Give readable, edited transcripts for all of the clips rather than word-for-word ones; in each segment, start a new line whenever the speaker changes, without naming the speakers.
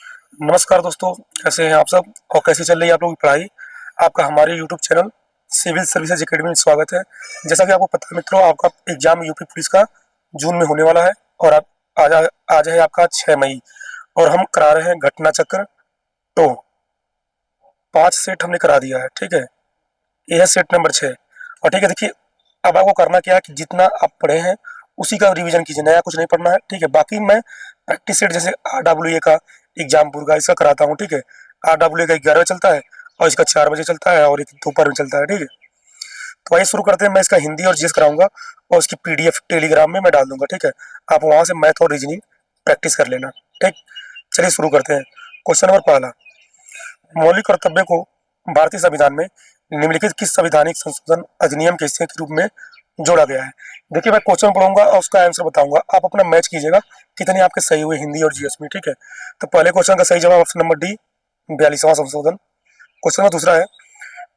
नमस्कार दोस्तों, कैसे हैं आप सब और कैसी चल रही है आप लोगों की पढ़ाई। आपका हमारे YouTube channel civil services academy में स्वागत है। जैसा कि आपको पता है मित्रों, आपका एग्जाम यूपी पुलिस का जून में होने वाला है और आज आज है आपका 6 मई और हम करा रहे हैं घटना चक्र। तो 5 सेट हमने करा दिया है, ठीक है। ये है सेट नंबर 6। और ठीक है, देखिए अब आपको करना क्या है कि जितना आप पढ़े हैं उसी का रिवीजन कीजिए, नया कुछ नहीं पढ़ना है, ठीक है। बाकी मैं प्रैक्टिस सेट जैसे RWA का एग्जामपुर का इसका कराता हूँ, ठीक है। RWA का 11 बजे चलता है और इसका 4 बजे चलता है और एक दोपहर में चलता है, ठीक है। तो आइए शुरू करते हैं। मैं इसका हिंदी और जीएस कराऊंगा और उसकी PDF टेलीग्राम में मैं डाल दूंगा, ठीक है। आप वहां से मैथ और रीजनिंग प्रैक्टिस कर लेना, ठीक। चलिए शुरू करते हैं। क्वेश्चन नंबर पहला, मौलिक कर्तव्य को भारतीय संविधान में निम्नलिखित किस संवैधानिक संशोधन अधिनियम के हिस्से के रूप में जोड़ा गया है। देखिए मैं क्वेश्चन पढ़ूंगा और उसका आंसर बताऊंगा, आप अपना मैच कीजिएगा कितने आपके सही हुए हिंदी और जीएस में, ठीक है। तो पहले क्वेश्चन का सही जवाब ऑप्शन नंबर डी, 42वां संशोधन। क्वेश्चन का दूसरा है,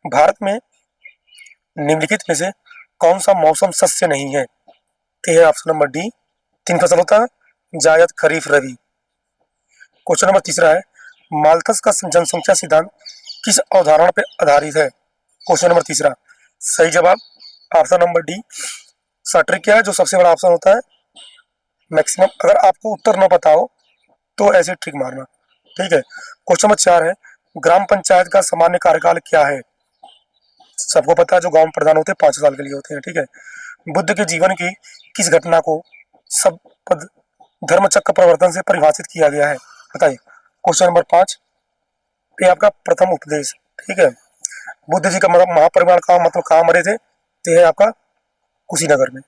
भारत में निम्नलिखित में से कौन सा मौसम सस्य नहीं है। तो है ऑप्शन नंबर डी, 3 फसल होता है, जायद, खरीफ, रबी। क्वेश्चन नंबर तीसरा है, माल्थस का जनसंख्या सिद्धांत किस अवधारणा पर आधारित है। क्वेश्चन नंबर तीसरा, सही जवाब ऑप्शन नंबर डी, सैट्रिक क्या है जो सबसे बड़ा ऑप्शन होता है मैक्सिमम। अगर आपको उत्तर न पता हो तो ऐसे ट्रिक मारना, ठीक है। क्वेश्चन नंबर 4 है, ग्राम पंचायत का सामान्य कार्यकाल क्या है। सबको पता है जो गांव प्रधान होते हैं 5 साल के लिए होते हैं, ठीक है। बुद्ध के जीवन की किस घटना को सब पद धर्म चक्र प्रवर्तन से परिभाषित किया गया है, बताइए। क्वेश्चन नंबर 5 पे आपका प्रथम उपदेश, ठीक है। बुद्ध जी का मतलब महापरिनिर्वाण का मतलब कहाँ मरे थे, तो है आपका कुशीनगर में,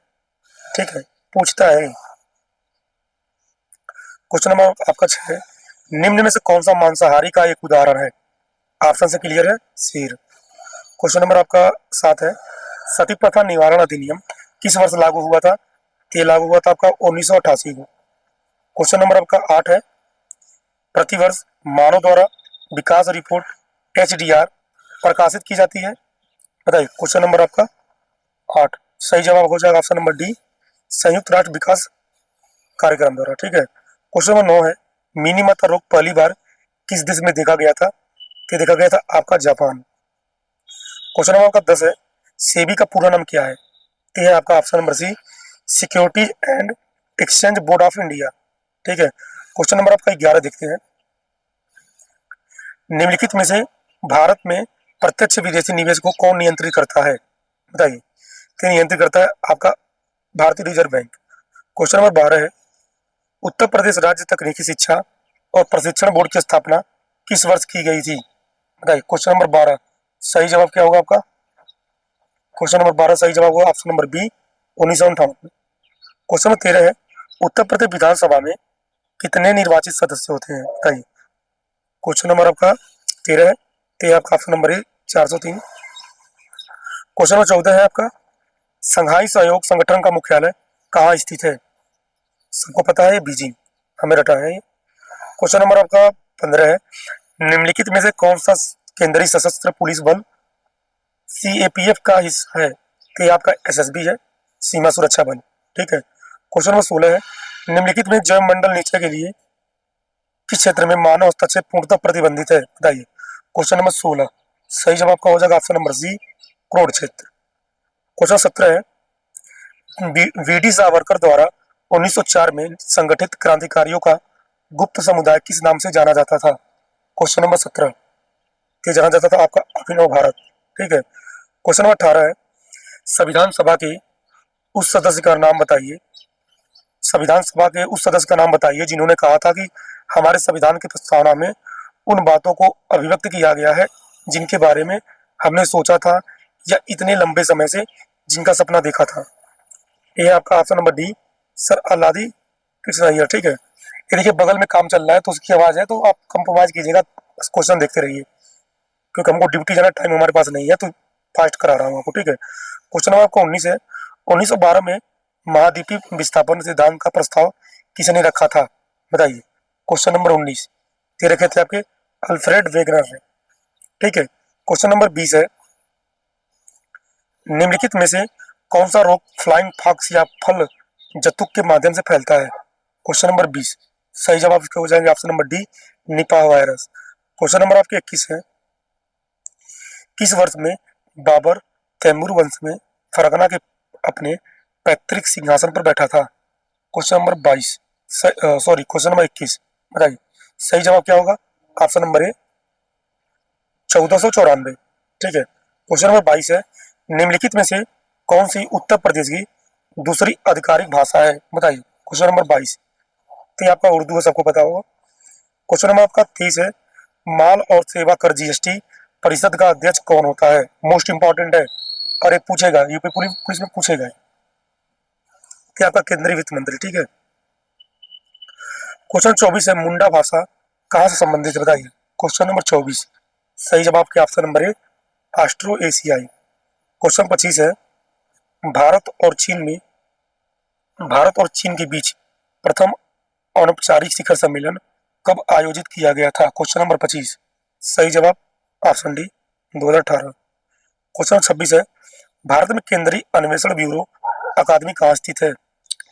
ठीक है। पूछता है क्वेश्चन नंबर आपका 6, निम्न में से कौन सा मांसाहारी का एक उदाहरण है। ऑप्शन से क्लियर है, शेर। क्वेश्चन नंबर आपका 7 है, सती प्रथा निवारण अधिनियम किस वर्ष लागू हुआ था। ये लागू हुआ था आपका 1988 को। क्वेश्चन नंबर आपका 8 है, प्रतिवर्ष मानव द्वारा विकास रिपोर्ट HDR प्रकाशित की जाती है, बताइए। क्वेश्चन नंबर आपका 8, सही जवाब हो जाएगा ऑप्शन नंबर डी, संयुक्त राष्ट्र विकास कार्यक्रम द्वारा, ठीक है। क्वेश्चन नंबर 9 है, मिनी माता रोग पहली बार किस देश में देखा गया था। तो देखा गया था आपका जापान। क्वेश्चन नंबर आपका 10 है, सेबी का पूरा नाम क्या है। तो है आपका option number C, securities and exchange board of India, ठीक है। क्वेश्चन नंबर आपका 11 देखते हैं, निम्नलिखित में से भारत में प्रत्यक्ष विदेशी निवेश को कौन नियंत्रित करता है, बताइए। तो नियंत्रित करता है आपका भारतीय रिजर्व बैंक। क्वेश्चन नंबर 12 है, उत्तर प्रदेश राज्य तकनीकी शिक्षा और प्रशिक्षण बोर्ड की स्थापना किस वर्ष की गई थी, बताइए। क्वेश्चन नंबर 12, सही जवाब क्या होगा आपका। क्वेश्चन नंबर 12 सही जवाब होगा ऑप्शन नंबर बी, 1958 में। क्वेश्चन नंबर 13 है, उत्तर प्रदेश विधानसभा में कितने निर्वाचित सदस्य होते हैं, बताइए। क्वेश्चन नंबर आपका 13 है, तो आपका option number A, 403। Question number 14 है आपका, संघाई सहयोग संगठन का मुख्यालय कहाँ स्थित है। सबको पता है बीजिंग, हमें रटा है ये। क्वेश्चन नंबर आपका 15 है, निम्नलिखित में से कौन सा केंद्रीय सशस्त्र पुलिस बल CAPF का हिस्सा है। तो ये आपका SSB है, सीमा सुरक्षा बल, ठीक है। क्वेश्चन नंबर 16 है, निम्नलिखित में जैव मंडल नीचे के लिए किस क्षेत्र में मानव हस्तक्षेप पूर्णतः प्रतिबंधित है, बताइए। क्वेश्चन नंबर 16, सही जवाब का हो जाएगा ऑप्शन नंबर सी, क्रोड क्षेत्र। क्वेश्चन 17 है, VD सावरकर द्वारा 1904 में संगठित क्रांतिकारियों का गुप्त समुदाय किस नाम से जाना जाता था। क्वेश्चन नंबर 17 के जाना जाता था आपका अभिनव भारत, ठीक है। क्वेश्चन नंबर 18 है, संविधान सभा के उस सदस्य का नाम बताइए। संविधान सभा के उस सदस्य का नाम बताइए जिन्होंने कहा था कि हमारे संविधान की प्रस्तावना में उन बातों को अभिव्यक्त किया गया है जिनके बारे में हमने सोचा था या इतने लंबे समय से जिनका सपना देखा था। ये है आपका option number D, sir अलादी Krishna Iyer, ठीक है। ये देखिए बगल में काम चल रहा है तो उसकी आवाज है, तो आप कंप्रोमाइज कीजिएगा, बस क्वेश्चन देखते रहिए क्योंकि हमको ड्यूटी जाना, टाइम हमारे पास नहीं है, तो फास्ट करा रहा हूँ आपको, ठीक है। क्वेश्चन नंबर आपका 19 है, 1912 में महाद्वीपीय विस्थापन सिद्धांत का प्रस्ताव किसने रखा था, बताइए। क्वेश्चन नंबर 19 ये रखे थे आपके अल्फ्रेड वेगनर ने, ठीक है। क्वेश्चन नंबर 20 है, निम्नलिखित में से कौन सा रोग फ्लाइंग फॉक्स या फल जतुक के माध्यम से फैलता है। क्वेश्चन नंबर 20, सही जवाब इसके हो जाएंगे option number D, Nipah virus. Question number आपके 21 है, किस वर्ष में बाबर तैमूर वंश में फरगना के अपने पैतृक सिंहासन पर बैठा था? Question number 22, sorry question number 21, बताइए सही जवाब क्या होगा? Option number A 1494। ठीक है। क्वेश्चन नंबर 22 है, निम्नलिखित में से कौन सी उत्तर प्रदेश की दूसरी आधिकारिक भाषा है? बताइए। क्वेश्चन नंबर 22, तो ये आपका उर्दू है, सबको पता होगा। क्वेश्चन नंबर आपका 23 है, माल और सेवा कर जीएसटी परिषद का अध्यक्ष कौन होता है? मोस्ट इंपॉर्टेंट है और एक पूछेगा, यूपी पुलिस में पूछेगा, कि आपका केंद्रीय वित्त मंत्री। ठीक है। क्वेश्चन 24 है, मुंडा भाषा कहाँ से संबंधित है? बताइए। क्वेश्चन नंबर 24, सही जवाब के ऑप्शन नंबर ए ऑस्ट्रो एशियाई। क्वेश्चन 25 है, भारत और चीन में भारत और चीन के बीच प्रथम अनौपचारिक शिखर सम्मेलन कब आयोजित किया गया था? क्वेश्चन नंबर 25, सही जवाब ऑप्शन डी 2018। क्वेश्चन 26 है, भारत में केंद्रीय अन्वेषण ब्यूरो अकादमी कहाँ स्थित है?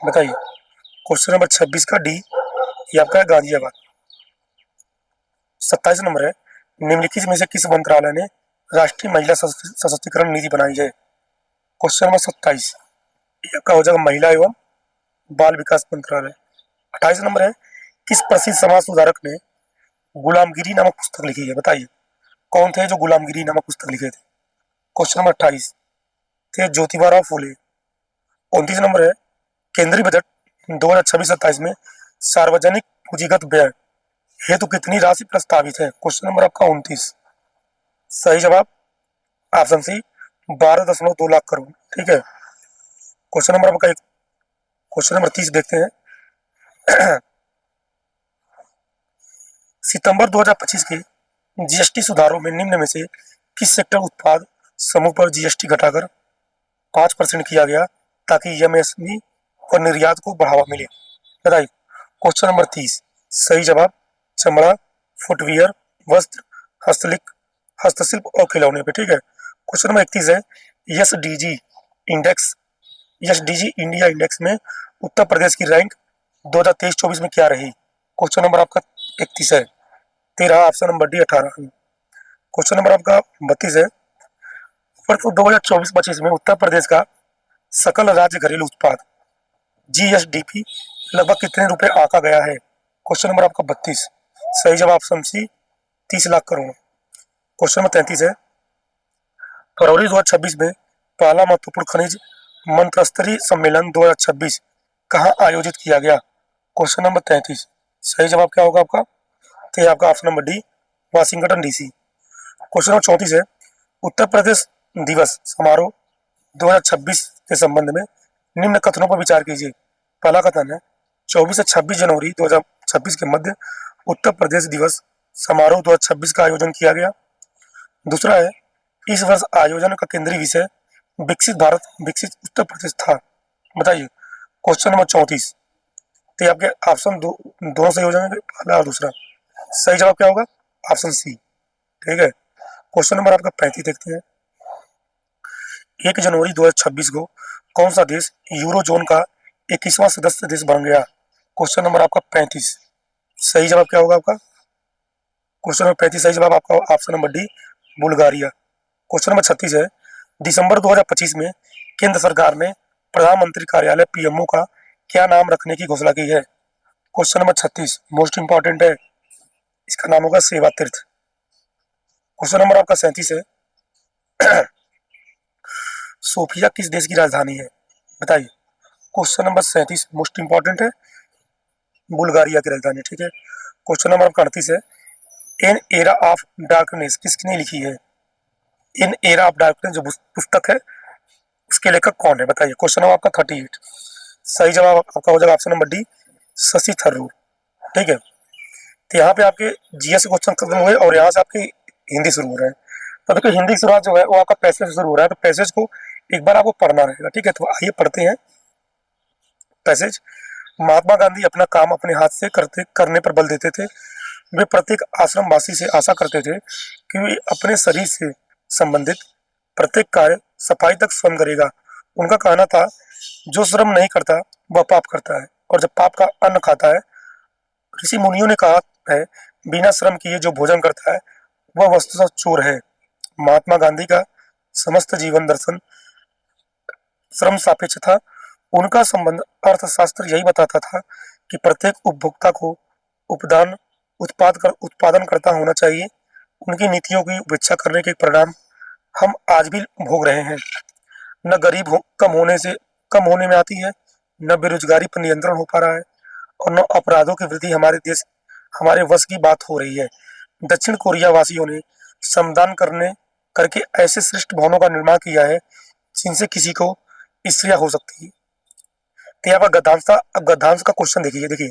बताइए। क्वेश्चन नंबर 26 का डी, ये आपका है गाजियाबाद। 27 नंबर है, निम्नलिखित में से किस मंत्रालय ने राष्ट्रीय महिला सशक्तिकरण नीति बनाई है? क्वेश्चन नंबर 27, ये आपका हो जाएगा महिला एवं बाल विकास मंत्रालय। 28 नंबर है, किस प्रसिद्ध समाज सुधारक ने गुलामगिरी नामक पुस्तक लिखी है? बताइए कौन थे जो गुलामगिरी नामक पुस्तक लिखे थे? क्वेश्चन नंबर 28 थे ज्योतिबा फूले। 29 नंबर है, केंद्रीय बजट 2026-27 में सार्वजनिक पूंजीगत व्यय हेतु कितनी राशि प्रस्तावित है? क्वेश्चन नंबर आपका 29, सही जवाब ऑप्शन सी 12.2 लाख करोड़। ठीक है। क्वेश्चन नंबर आपका क्वेश्चन नंबर 30 देखते हैं। सितंबर 2025 के जीएसटी सुधारों में निम्न में से किस सेक्टर उत्पाद समूह पर जीएसटी घटाकर 5% किया गया ताकि एमएसएमई और निर्यात को बढ़ावा मिले? बताइए। क्वेश्चन नंबर 30, सही जवाब चमड़ा, फुटवियर, वस्त्र, हस्तशिल्प और खिलौने पे। ठीक है। क्वेश्चन नंबर 31 है, SDG index SDG India index में उत्तर प्रदेश की रैंक 2023-24 में क्या रही? क्वेश्चन नंबर आपका 31 है, 13 option number D 18। Question number आपका 32 है, वर्ष 2024-25 में उत्तर प्रदेश का सकल राज्य घरेलू उत्पाद जीएसडीपी लगभग कितने रुपए आंका गया है? क्वेश्चन नंबर आपका 32, सही जवाब option C 30 lakh crore. Question number 33 है, फरवरी 2026 में पहला महत्वपूर्ण खनिज मंत्रिस्तरीय सम्मेलन 2026 कहाँ आयोजित किया गया? क्वेश्चन नंबर 33, सही जवाब क्या होगा आपका? तो ये आपका option number D Washington DC. Question number 34 है, उत्तर प्रदेश दिवस समारोह 2026 के संबंध में निम्न कथनों पर विचार कीजिए। पहला कथन है, 24 से 26 जनवरी 2026 के मध्य उत्तर प्रदेश दिवस समारोह 2026 का आयोजन किया गया। दूसरा है, इस वर्ष आयोजन का केंद्रीय विषय विकसित भारत विकसित उत्तर प्रदेश था। बताइए। क्वेश्चन नंबर 34, तो आपके ऑप्शन दोनों सही हो जाएंगे, पहला और दूसरा। सही जवाब क्या होगा? Option C. ठीक है। क्वेश्चन नंबर आपका 35 देखते हैं, 1 जनवरी 2026 को कौन सा देश यूरो जोन का 21वां सदस्य देश बन गया? क्वेश्चन नंबर आपका 35, सही जवाब क्या होगा आपका? क्वेश्चन नंबर 35 सही जवाब आपका option number D Bulgaria. Question number 36 है, दिसंबर 2025 में केंद्र सरकार ने प्रधानमंत्री कार्यालय पीएमओ का क्या नाम रखने की घोषणा की है? क्वेश्चन नंबर 36 मोस्ट इंपॉर्टेंट है, इसका नाम होगा सेवा तीर्थ। क्वेश्चन नंबर आपका 37 है, सोफिया किस देश की राजधानी है? बताइए। क्वेश्चन नंबर 37 मोस्ट इंपॉर्टेंट है, बुल्गारिया की राजधानी। ठीक है। क्वेश्चन नंबर आपका 38 है, एन एरा ऑफ डार्कनेस किसने लिखी है? इन एरा ऑफ डार्कनेस जो पुस्तक है उसके लेखक कौन है? बताइए। क्वेश्चन नंबर आपका 38, सही जवाब आपका हो जाएगा option number D Shashi Tharoor. ठीक है। तो यहाँ पे आपके जीएस क्वेश्चन खत्म हुए और यहाँ से आपकी हिंदी शुरू हो रहा है। तो देखिए हिंदी की शुरुआत जो है वो आपका पैसेज से शुरू हो रहा है, तो पैसेज को एक बार आपको पढ़ना रहेगा। ठीक है। तो आइए पढ़ते हैं पैसेज। महात्मा गांधी अपना काम अपने हाथ से करने पर बल देते थे। वे प्रत्येक आश्रम वासी से आशा करते थे कि वे अपने शरीर से संबंधित प्रत्येक कार्य सफाई तक स्वयं करेगा। उनका कहना था, जो श्रम नहीं करता वह पाप करता है और जब पाप का अन्न खाता है ऋषि मुनियों ने कहा है, बिना श्रम किए जो भोजन करता है वह वस्तुतः चोर है। महात्मा गांधी का समस्त जीवन दर्शन श्रम सापेक्ष था। उनका संबंध अर्थशास्त्र यही बताता था कि प्रत्येक उपभोक्ता को उपदान उत्पादन करता होना चाहिए। उनकी नीतियों की उपेक्षा करने के परिणाम हम आज भी भोग रहे हैं। न कम होने में आती है, न बेरोजगारी पर नियंत्रण हो पा रहा है, और न अपराधों की वृद्धि हमारे वश की बात हो रही है। दक्षिण कोरिया वासियों ने श्रमदान करके ऐसे श्रेष्ठ भवनों का निर्माण किया है जिनसे किसी को ईर्ष्या हो सकती है। तो यहाँ पर गद्यांश था। अब गद्यांश का क्वेश्चन देखिए।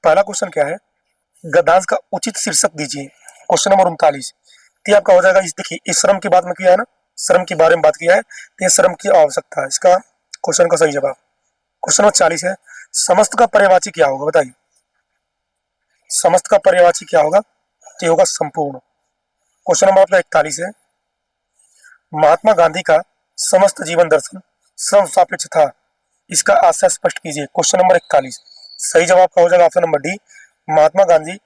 पहला क्वेश्चन क्या है, गद्यांश का उचित शीर्षक दीजिए। Question number 39। तो ये आपका हो जाएगा, इस देखिए इस श्रम की बात में किया है ना, श्रम के बारे में बात किया है, तो ये श्रम की आवश्यकता है। इसका क्वेश्चन का सही जवाब क्वेश्चन नंबर 40 है, समस्त का पर्यायवाची क्या होगा बताइए। समस्त का पर्यायवाची क्या होगा, तो होगा संपूर्ण। क्वेश्चन नंबर आपका 41 है, महात्मा गांधी का समस्त जीवन दर्शन श्रम सापेक्ष था, इसका आशय स्पष्ट कीजिए। क्वेश्चन नंबर 41 सही जवाब का हो जाएगा option number D, Mahatma Gandhi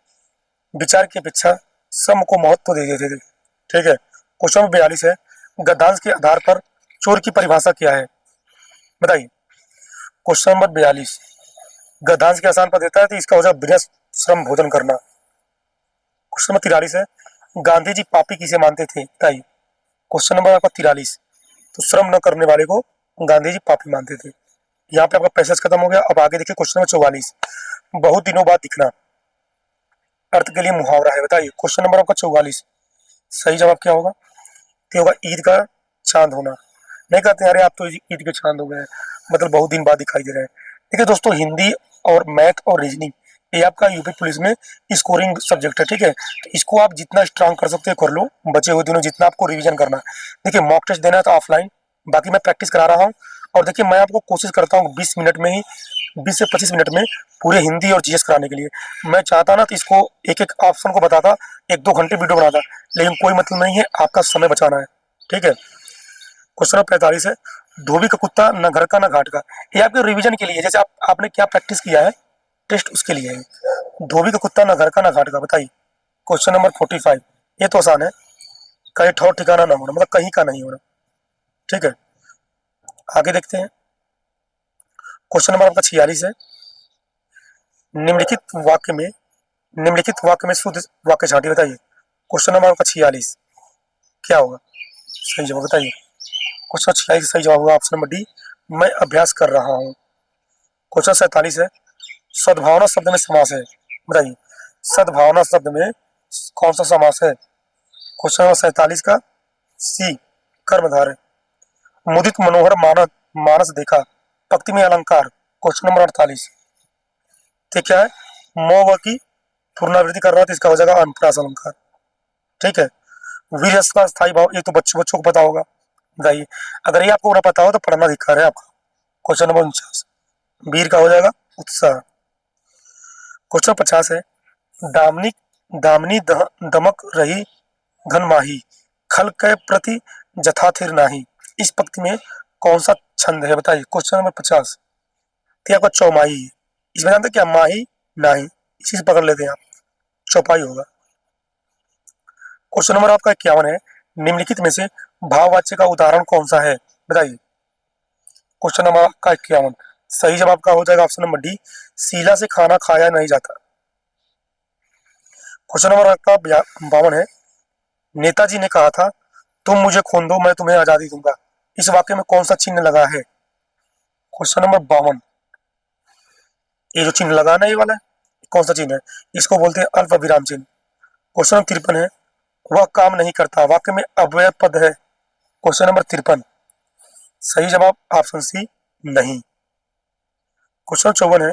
विचार की अपेक्षा श्रम को महत्व दे देते थे। ठीक है। क्वेश्चन नंबर 42 है, गद्यांश के आधार पर चोर की परिभाषा क्या है बताइए। क्वेश्चन नंबर 42 गद्यांश के आसान पर देता है, तो इसका हो जाएगा बिना श्रम भोजन करना। क्वेश्चन नंबर 43 है, गांधी जी पापी किसे मानते थे बताइए। क्वेश्चन नंबर आपका 43, तो श्रम न करने वाले को गांधी जी पापी मानते थे। यहाँ पे आपका पैसेज खत्म हो गया। अब आगे देखिए क्वेश्चन नंबर 44, बहुत दिनों बाद दिखना अर्थ के लिए मुहावरा है बताइए। क्वेश्चन नंबर आपका 44 सही जवाब क्या होगा, तो होगा ईद का चांद होना। नहीं कहते अरे आप तो ईद के चांद हो गए, मतलब बहुत दिन बाद दिखाई दे रहे हैं। देखिए दोस्तों, हिंदी और मैथ और रीजनिंग ये आपका यूपी पुलिस में स्कोरिंग सब्जेक्ट है। ठीक है, तो इसको आप जितना स्ट्रांग कर सकते हो कर लो, बचे हुए दिनों जितना आपको रिवीजन करना है। देखिए मॉक टेस्ट देना है तो ऑफलाइन, बाकी मैं प्रैक्टिस करा रहा हूँ। और देखिए मैं आपको कोशिश करता हूँ 20 मिनट में ही, 20 से 25 मिनट में पूरे हिंदी और जीएस कराने के लिए। मैं चाहता ना तो इसको एक एक ऑप्शन को बताता, 1-2 घंटे वीडियो बनाता, लेकिन कोई मतलब नहीं है, आपका समय बचाना है। ठीक है। क्वेश्चन नंबर 45 है, धोबी का कुत्ता न घर का न घाट का। ये आपके रिवीजन के लिए, जैसे आपने क्या प्रैक्टिस किया है टेस्ट उसके लिए है। धोबी का कुत्ता न घर का न घाट का बताइए। क्वेश्चन नंबर 45, ये तो आसान है, कहीं ठौर ठिकाना ना होना, मतलब कहीं का नहीं होना। ठीक है, आगे देखते हैं। क्वेश्चन नंबर आपका 46 है, निम्नलिखित वाक्य में शुद्ध वाक्य छांटिए बताइए। क्वेश्चन नंबर आपका 46 क्या होगा, सही जवाब बताइए। क्वेश्चन 46 सही जवाब होगा ऑप्शन नंबर डी, मैं अभ्यास कर रहा हूँ। क्वेश्चन 47 है, सद्भावना शब्द में समास है बताइए। सद्भावना शब्द में कौन सा समास है। क्वेश्चन नंबर 47 का सी, कर्मधारय। मुदित मनोहर मानस देखा, पंक्ति में अलंकार। क्वेश्चन नंबर 48, तो क्या है, मौ की पुनरावृत्ति कर रहा है, तो इसका हो जाएगा अनुप्रास अलंकार। ठीक है। वीर रस का स्थायी भाव, ये तो बच्चों को पता होगा बताइए। अगर ये आपको ना पता हो तो पढ़ना अधिकार है आपका। क्वेश्चन नंबर 49 वीर का हो जाएगा उत्साह। क्वेश्चन 50 है, दामनी दामनी दमक रही घन माही, खल के प्रति जथा थिर नाही। इस पंक्ति में कौन सा छंद है बताइए। क्वेश्चन नंबर 50, तो आपका चौमाही है। इसमें जानते क्या, माही नाही, इसी से पकड़ लेते हैं आप, चौपाई होगा। क्वेश्चन नंबर आपका 51 है, निम्नलिखित में से भाववाच्य का उदाहरण कौन सा है बताइए। क्वेश्चन नंबर आपका 51 सही जवाब का हो जाएगा ऑप्शन नंबर डी, शीला से खाना खाया नहीं जाता। क्वेश्चन नंबर आपका 52 है, नेताजी ने कहा था तुम मुझे खून दो मैं तुम्हें आजादी दूंगा। इस वाक्य में कौन सा चिन्ह लगा है। क्वेश्चन नंबर 52, ये जो चिन्ह लगा ना ये वाला कौन सा चिन्ह है, इसको बोलते हैं अल्प विराम चिन्ह। क्वेश्चन नंबर 53 है, वह काम नहीं करता, वाक्य में अव्यय पद है। क्वेश्चन नंबर 53 सही जवाब ऑप्शन सी नहीं। क्वेश्चन 54 है,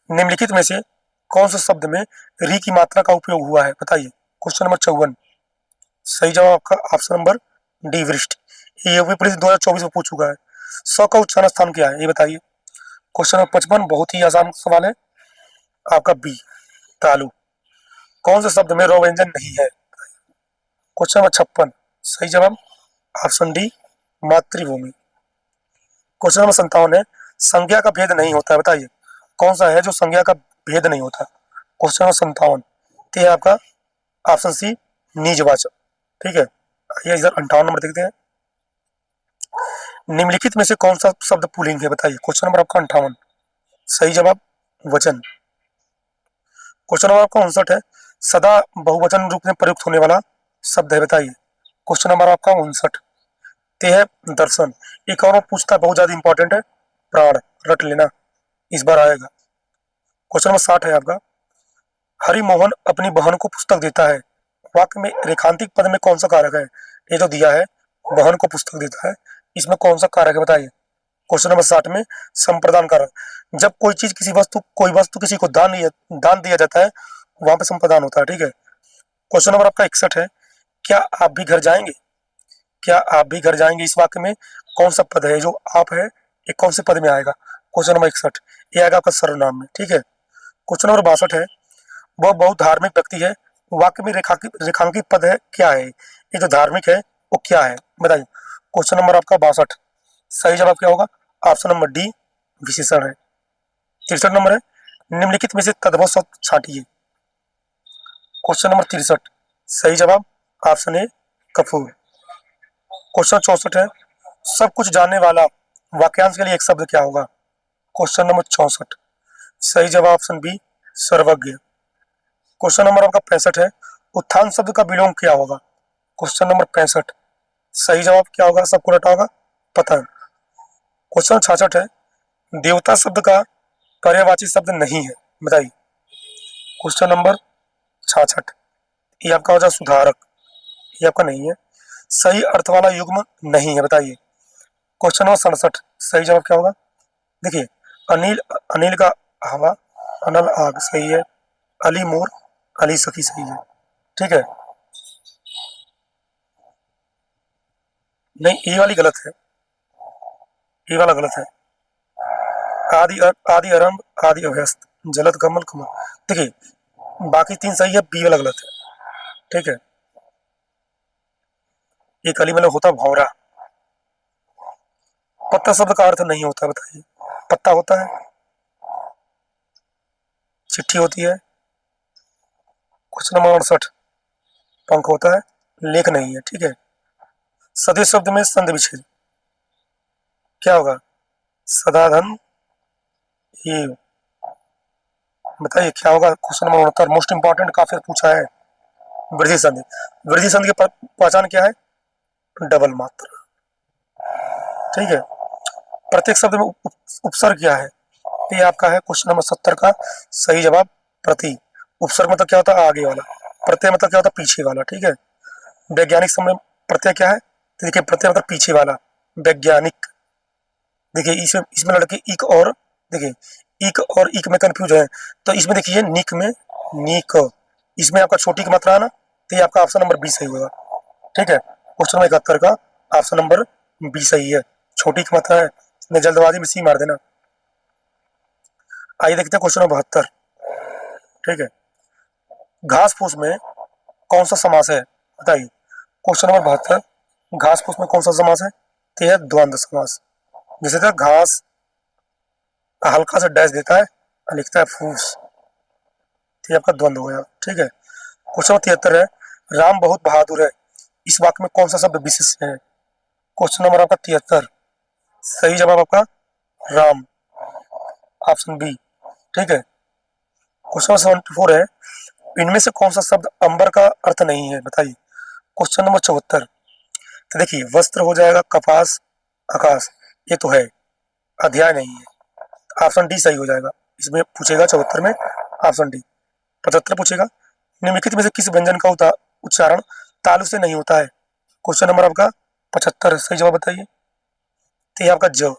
निम्नलिखित में से कौन से शब्द में री की मात्रा का उपयोग हुआ है बताइए। क्वेश्चन नंबर 54 सही जवाब आपका ऑप्शन नंबर डी, वृष्टि। ये यूपी पुलिस 2024 में पूछ चुका है। सौ का उच्चारण स्थान क्या है ये बताइए। क्वेश्चन नंबर 55 बहुत ही आसान सवाल है आपका बी, तालु। कौन से शब्द में रो व्यंजन नहीं है। क्वेश्चन नंबर 56 सही जवाब ऑप्शन डी, मातृभूमि। क्वेश्चन नंबर 57 है, संज्ञा का भेद नहीं होता है बताइए। कौन सा है जो संज्ञा का भेद नहीं होता। क्वेश्चन नंबर 57, तो ये आपका ऑप्शन सी निजवाचक। ठीक है, आइए इधर 58 नंबर देखते हैं। निम्नलिखित में से कौन सा शब्द पुल्लिंग है, बताइए। क्वेश्चन नंबर आपका 58, सही जवाब वचन। क्वेश्चन नंबर आपका 59 है, सदा बहुवचन रूप में प्रयुक्त होने वाला शब्द है, बताइए। क्वेश्चन नंबर आपका 59, ते है दर्शन। एक और पूछता है, बहुत ज्यादा इंपॉर्टेंट है, प्राण, रट लेना, इस बार आएगा। क्वेश्चन नंबर 60 है आपका, हरिमोहन अपनी बहन को पुस्तक देता है, वाक्य में रेखांकित पद में कौन सा कारक है। ये जो दिया है, बहन को पुस्तक देता है, इसमें कौन सा कारक है, बताइए। क्वेश्चन नंबर 60 में संप्रदान कारक। जब कोई वस्तु किसी को दान दिया जाता है, वहां पे संप्रदान होता है। ठीक है। क्वेश्चन नंबर आपका 61 है, क्या आप भी घर जाएंगे। क्या आप भी घर जाएंगे, इस वाक्य में कौन सा पद है, जो आप है ये कौन से पद में आएगा। क्वेश्चन नंबर 61, ये आएगा आपका सर्वनाम में। ठीक है। क्वेश्चन नंबर 62 है, वह बहुत धार्मिक व्यक्ति है, वाक्य में रेखांकित पद है, क्या है। ये जो धार्मिक है वो क्या है, बताइए। क्वेश्चन नंबर आपका 62, सही जवाब क्या होगा, ऑप्शन नंबर डी विशेषण है। 63 नंबर है, निम्नलिखित में से तद्भव शब्द छांटिए। क्वेश्चन नंबर 63, सही जवाब ऑप्शन ए कपूर। क्वेश्चन 64 है, सब कुछ जानने वाला वाक्यांश के लिए एक शब्द क्या होगा। क्वेश्चन नंबर 64, सही जवाब ऑप्शन बी सर्वज्ञ। क्वेश्चन नंबर आपका 65 है, उत्थान शब्द का विलोम क्या होगा। क्वेश्चन नंबर 65, सही जवाब क्या होगा, सबको रटा होगा, पतन। क्वेश्चन 66 है, देवता शब्द का पर्यायवाची शब्द नहीं है, बताइए। क्वेश्चन नंबर 66, ये आपका हो जाए सुधारक, ये आपका नहीं है। सही अर्थ वाला युग्म नहीं है, बताइए। क्वेश्चन नंबर 67, सही जवाब क्या होगा, देखिए। अनिल अनिल का हवा, अनल आग, सही है। अली मोर, अली सखी, सही है। ठीक है, नहीं ये वाली गलत है, ये वाला गलत है। आदि आरंभ, आदि अभ्यस्त, जलद कमल कमल, देखिए बाकी तीन सही है, बी वाला गलत है। ठीक है, एक अली मतलब होता भौरा। पत्ता शब्द का अर्थ नहीं होता, बताइए। पत्ता होता है, चिट्ठी होती है। क्वेश्चन नंबर 68, पंख होता है, लेख नहीं है। ठीक है, सदे शब्द में संधि विच्छेद क्या होगा, सदाधन, ये बताइए क्या होगा। क्वेश्चन नंबर 69, मोस्ट इंपॉर्टेंट, काफी पूछा है, वृद्धि संधि। वृद्धि संधि की पहचान क्या है, डबल मात्रा। ठीक है, प्रत्येक शब्द में उपसर्ग क्या है, ये आपका है क्वेश्चन नंबर 70 का सही जवाब प्रति। उपसर्ग मतलब क्या होता है, आगे वाला। प्रत्यय मतलब क्या होता है, पीछे वाला। ठीक है, वैज्ञानिक समय प्रत्यय क्या है, तो देखिए प्रत्यय मतलब पीछे वाला, वैज्ञानिक। देखिए इसमें इसमें लड़के इक और, देखिए इक और इक में कंफ्यूज है, तो इसमें देखिए निक में निक, इसमें आपका छोटी की मात्रा है ना, तो ये आपका ऑप्शन नंबर बी सही होगा। ठीक है, क्वेश्चन नंबर 71 का ऑप्शन नंबर बी सही है, छोटी की मात्रा है, मैं जल्दबाजी में सी मार देना। आइए देखते हैं क्वेश्चन नंबर 72। ठीक है, घास फूस में कौन सा समास है, बताइए। क्वेश्चन नंबर 72, घास फूस में कौन सा समास है, तो यह द्वंद्व समास। जैसे था घास हल्का सा डैश देता है और लिखता है फूस, तो ये आपका द्वंद्व हो गया। ठीक है, क्वेश्चन नंबर 73 है, राम बहुत बहादुर है, इस वाक्य में कौन सा शब्द विशेष है। क्वेश्चन नंबर आपका 73, सही जवाब आपका राम, ऑप्शन बी। ठीक है, क्वेश्चन नंबर 74 है, इनमें से कौन सा शब्द अंबर का अर्थ नहीं है, बताइए। क्वेश्चन नंबर 74, तो देखिए वस्त्र हो जाएगा, कपास, आकाश, ये तो है, अध्याय नहीं है, ऑप्शन डी सही हो जाएगा। इसमें पूछेगा 74 में ऑप्शन डी। 75 पूछेगा, निम्नलिखित में से किस व्यंजन का उच्चारण तालु से नहीं होता है। क्वेश्चन नंबर आपका 75, सही जवाब बताइए। तो ये आपका ज,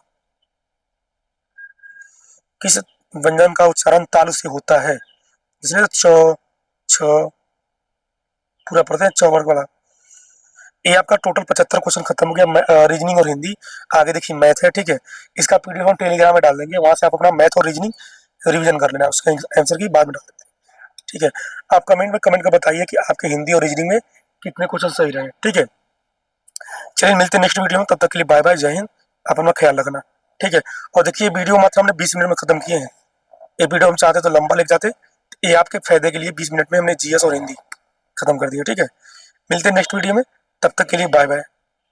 किस व्यंजन का उच्चारण तालु से होता है, जिसमें च, छ पूरा पढ़ते हैं, चौवर्ग वाला। ये आपका टोटल 75 क्वेश्चन खत्म हो गया, रीजनिंग और हिंदी। आगे देखिए मैथ है। ठीक है, इसका पीडीएफ हम टेलीग्राम में डाल देंगे, वहां से आप अपना मैथ और रीजनिंग रिवीजन कर लेना, उसका आंसर की बाद में डाल देते हैं। ठीक है, आप कमेंट में कमेंट कर बताइए कि आपके हिंदी और रीजनिंग में कितने क्वेश्चन सही रहे। ठीक है, चलिए मिलते हैं नेक्स्ट वीडियो में, तब तक के लिए बाय बाय, जय हिंद, आप अपना ख्याल रखना। ठीक है, और देखिए वीडियो मात्र हमने 20 मिनट में खत्म किए हैं, ये वीडियो हम चाहते तो लंबा लेके जाते, ये आपके फायदे के लिए 20 मिनट में हमने जीएस और हिंदी खत्म कर दिया। ठीक है, मिलते हैं नेक्स्ट वीडियो में, तब तक के लिए बाय बाय।